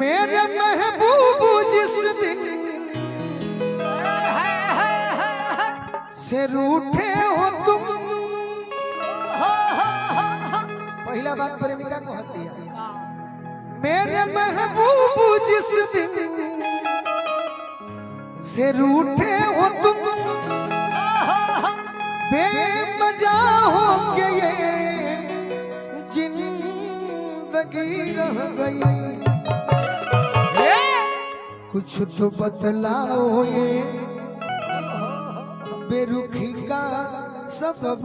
मेरे महबूब जिस दिन से रूठे हो तुम। पहला बात प्रेमिका को कहती है, मेरे महबूब जिस दिन से रूठे हो तुम, बेमजा हो के ये जिंदगी रह गई। कुछ तो बदलाओ ये बेरुखी का सबब,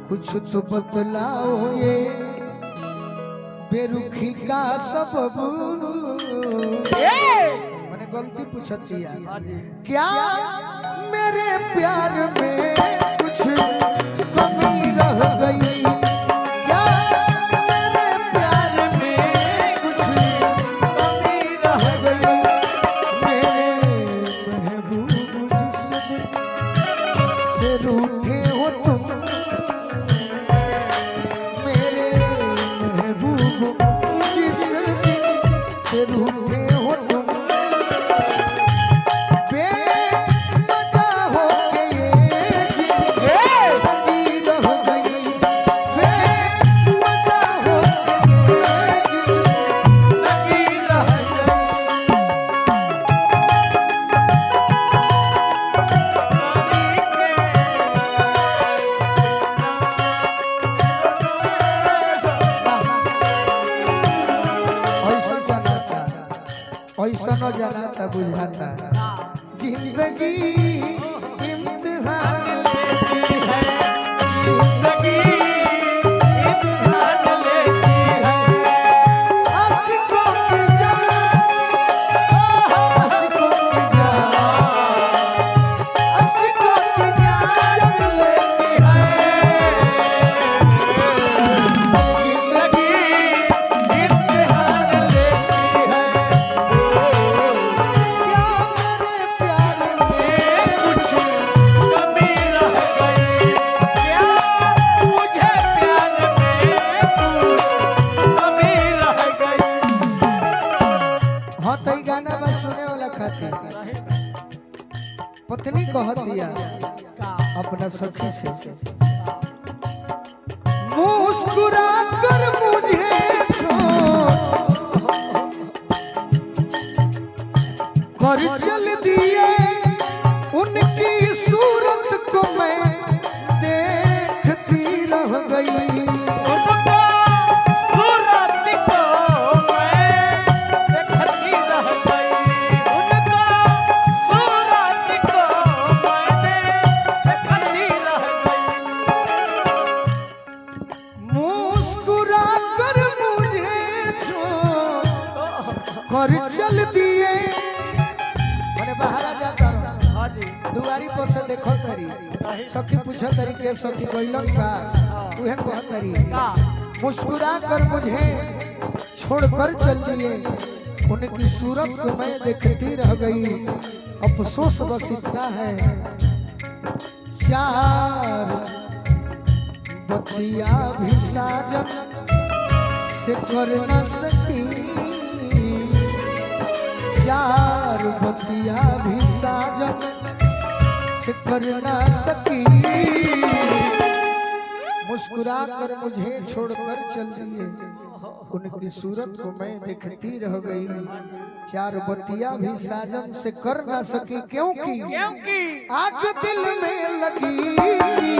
कुछ तो बदलाओ ये बेरुखी का सबब। मैंने गलती पूछती है क्या मेरे प्यार में कुछ कमी रह गई? क्या मेरे प्यार में कुछ कमी रह गई? मेरे महबूब जिस दिन से रूठे हो तुम, मेरे महबूब जिस दिन से रूठे हो तुम, बेमजा हो के ये जिंदगी रह गई। बेमजा हो के ये जिंदगी रह गई। ऐसा न जाना बुझाता जिंदगी इम्तिहान लेती है, जिंदगी इम्तिहान लेती है। आशिकों की जान, आशिकों की जान, आशिकों की जान लेती है। जिंदगी इम्तिहान लेती है। क्या मेरे प्यार में कुछ कमी रह गई? क्या मुझे प्यार में कुछ कमी रह गई? हाँ तो ये गाना बस सुने वाला खातिर पत्नी कहतिया अपना सखी से, मुस्कुरा कर मुझे कर चल दिए, उनकी सूरत को मैं देखती रह गई। मुस्कुरा कर मुझे कर चल दिए। मैंने बाहर आ जाता रहा दुआरी पर से देखो करी, सखी पूछा करी के सखी कोइलन का उहे कह करी, मुस्कुरा कर मुझे छोड़कर चल दिए, उनकी सूरत को मैं देखती रह गई। अफसोस बस इतना है, चार बतिया भी साजन से कर न सकी, चार बतिया भी साजन से कर न सकी। मुस्कुरा कर मुझे छोड़कर चल दिए, उनकी सूरत को मैं देखती रह गई। चार बतिया भी साजन से कर न सकी, क्योंकि आग दिल में लगी रह गई।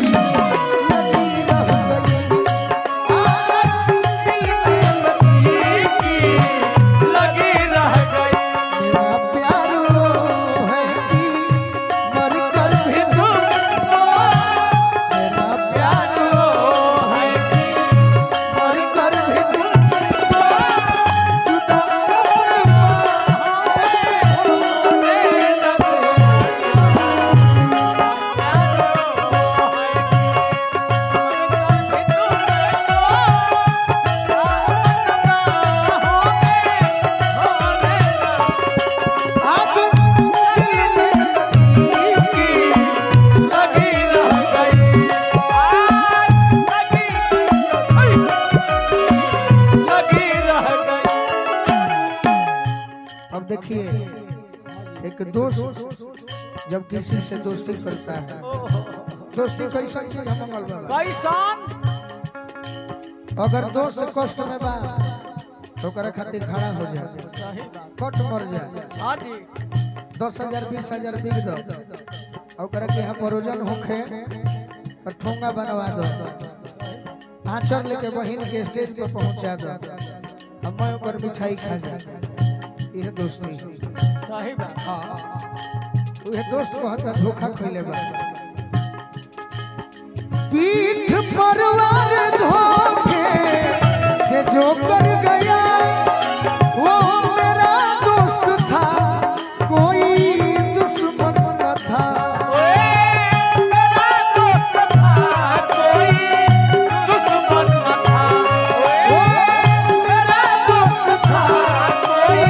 देखिए एक दोस्त जब किसी से दोस्ती करता है, दोस्ती कैसा चीज है मंगल बाबा? अगर दोस्त कष्ट में बा तो ओकरा खातिर खड़ा हो जाए, कट मर जाए, 10,000 20,000 बिक दो, ओकरा के यहाँ परोजन होखे तो ठोंगा बनवा दो, आचर लेके बहन के स्टेज पर पहुंचा दो, अब मैं ओकर मिठाई खा जाए। यह दोस्ती सही बात। वह दोस्त को हता धोखा खइले बा। पीठ पर वार धोखे से जो कर गया वो मेरा दोस्त था, कोई दुश्मन न था। मेरा दोस्त था, कोई दुश्मन न था। वो मेरा दोस्त था, कोई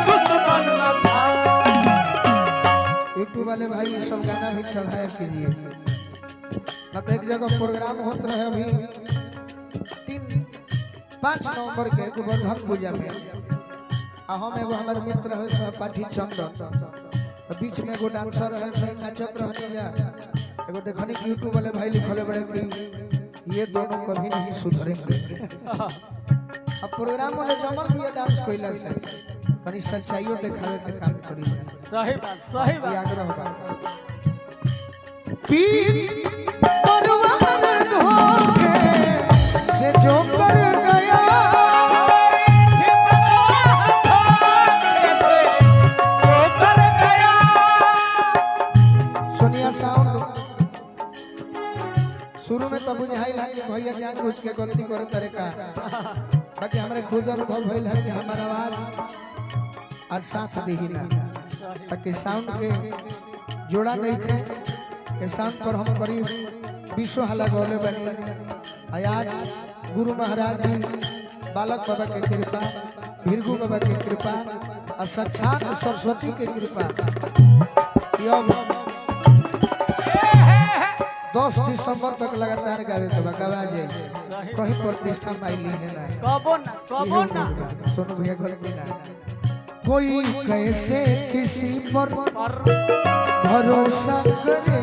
दुश्मन न था। यूट्यूब वाले भाई ये सब गाना भी चढ़ाया कीजिए। मतलब एक जगह प्रोग्राम होता है अभी 5 नवंबर के गोवर्धन पूजा में, हम एगो हमारे मित्र है सहपाठी चंदन, तो बीच में एगो डांसर है सही नाचत रहने जा, एगो देखनी कि यूट्यूब वाले भाई लिखले बड़े कि ये दोनों कभी नहीं सुधरेंगे। अब प्रोग्राम में जमन भी डांस कोइला से तनी सच्चाइयों दिखावे के काम करी। सही बात, सही बात। आग्रह बा पीठ पर वार धोखे से जो कर गया, सोनिया साउंड शुरू में तो बुझाई लगे भैया जान बुझ के गलती करे करे का, बाकी हमरे खुद अनुभव भइल है कि हमार आवाज और साथ देही ना, ताकि साउंड के जोड़ा नहीं थे। ये साउंड पर हम करीब 20 हला गौले बने। आज गुरु महाराज जी बालक बाबा के कृपा, भीरगु बाबा के कृपा और साक्षात सरस्वती के कृपा, 10 दिसंबर तक लगातार गावे के बकावा जे कहीं प्रतिष्ठा पाइली है ना, कबो ना सोनू भैया गलती ना। कोई कैसे किसी पर भरोसा करे,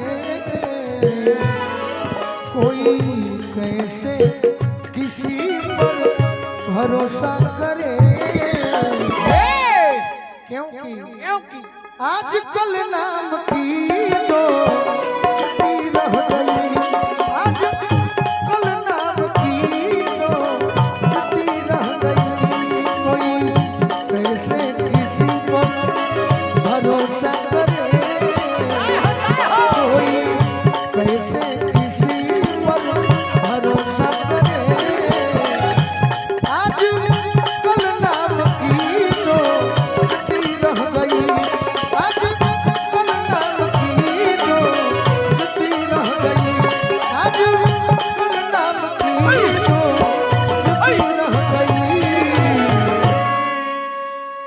कोई कैसे किसी पर भरोसा करे, क्योंकि आजकल नाम की दोस्ती रह गई, आजकल नाम की दोस्ती रह गई। कोई कैसे किसी पर भरोसा